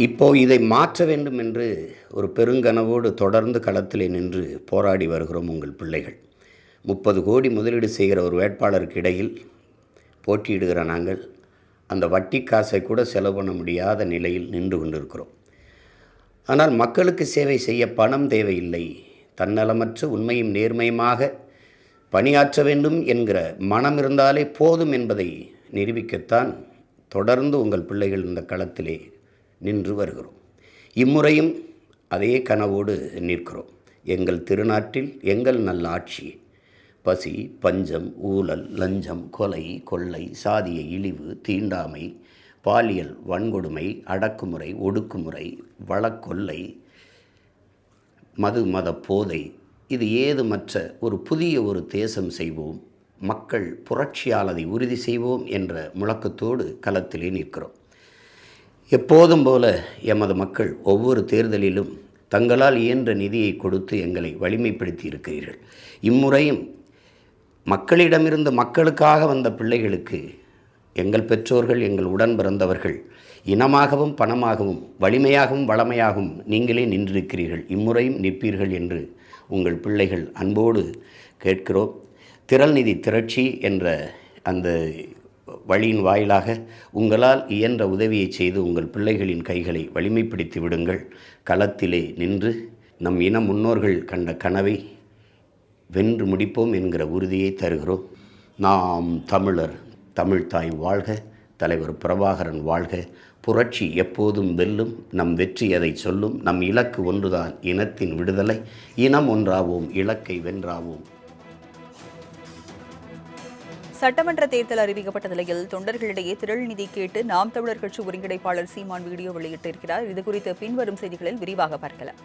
இப்போ இதை மாற்ற வேண்டும் என்று ஒரு பெருங்கனவோடு தொடர்ந்து களத்திலே நின்று போராடி வருகிறோம் உங்கள் பிள்ளைகள். 30 கோடி முதலீடு செய்கிற ஒரு வேட்பாளருக்கு இடையில் போட்டியிடுகிற நாங்கள் அந்த வட்டி காசை கூட செலவு பண்ண முடியாத நிலையில் நின்று கொண்டிருக்கிறோம். ஆனால் மக்களுக்கு சேவை செய்ய பணம் தேவையில்லை, தன்னலமற்ற உண்மையும் நேர்மையுமாக பணியாற்ற வேண்டும் என்கிற மனம் இருந்தாலே போதும் என்பதை நிரூபிக்கத்தான் தொடர்ந்து உங்கள் பிள்ளைகள் இந்த களத்திலே நின்று வருகிறோம். இம்முறையும் அதே கனவோடு நிற்கிறோம். எங்கள் திருநாட்டில் எங்கள் நல்ல ஆட்சி, பசி, பஞ்சம், ஊழல், லஞ்சம், கொலை, கொள்ளை, சாதிய இழிவு, தீண்டாமை, பாலியல் வன்கொடுமை, அடக்குமுறை, ஒடுக்குமுறை, வழக்கொள்ளை, மத போதை, இது ஏதுமற்ற ஒரு புதிய ஒரு தேசம் செய்வோம், மக்கள் புரட்சியால் அதை உறுதி செய்வோம் என்ற முழக்கத்தோடு களத்திலே நிற்கிறோம். எப்போதும் போல எமது மக்கள் ஒவ்வொரு தேர்தலிலும் தங்களால் இயன்ற நிதியை கொடுத்து எங்களை வலிமைப்படுத்தி இருக்கிறீர்கள். இம்முறையும் மக்களிடமிருந்து மக்களுக்காக வந்த பிள்ளைகளுக்கு எங்கள் பெற்றோர்கள், எங்கள் உடன் பிறந்தவர்கள் இனமாகவும் பணமாகவும் வலிமையாகவும் வளமையாகவும் நீங்களே நின்றிருக்கிறீர்கள். இம்முறையும் நிற்பீர்கள் என்று உங்கள் பிள்ளைகள் அன்போடு கேட்கிறோம். திரள் நிதி திரட்சி என்ற அந்த வழியின் வாயிலாக உங்களால் இயன்ற உதவியை செய்து உங்கள் பிள்ளைகளின் கைகளை வலிமைப்படுத்தி விடுங்கள். களத்திலே நின்று நம் இன முன்னோர்கள் கண்ட கனவை வென்று முடிப்போம் என்கிற உறுதியை தருகிறோம். நாம் தமிழர், தமிழ்தாய் வாழ்க, தலைவர் பிரபாகரன் வாழ்க, புரட்சி எப்போதும் வெல்லும், நம் வெற்றி எதை சொல்லும், நம் இலக்கு ஒன்றுதான், இனத்தின் விடுதலை, இனம் ஒன்றாவோம், இலக்கை வென்றாவோம். சட்டமன்ற தேர்தல் அறிவிக்கப்பட்ட நிலையில் தொண்டர்களிடையே திரள் நிதி கேட்டு நாம் தமிழர் கட்சி ஒருங்கிணைப்பாளர் சீமான் வீடியோ வெளியிட்டிருக்கிறார். இதுகுறித்து பின்வரும் செய்திகளில் விரிவாக பார்க்கலாம்.